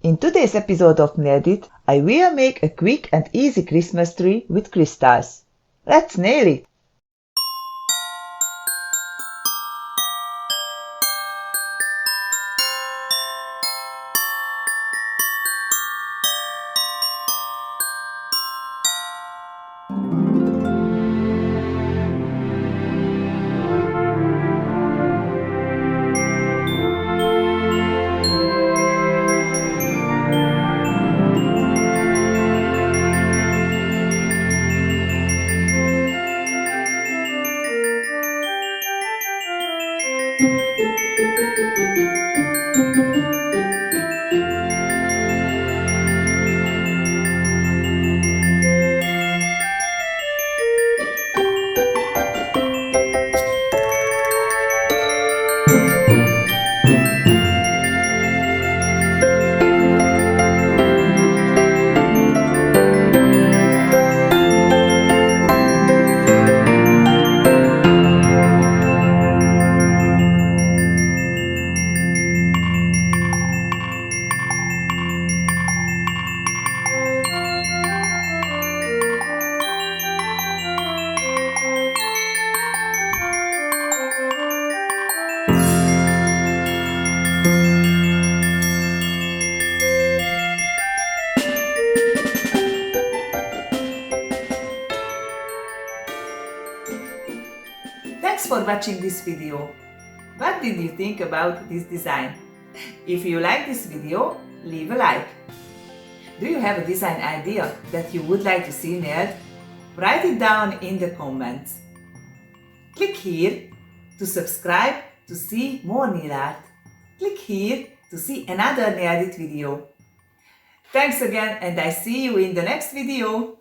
In today's episode of Nailed, I will make a quick and easy Christmas tree with crystals. Let's nail it! Thanks for watching this video. What did you think about this design? If you like this video, leave a like. Do you have a design idea that you would like to see nailed? Write it down in the comments. Click here to subscribe to see more nail art. Click here to see another Nailed It video. Thanks again, and I see you in the next video.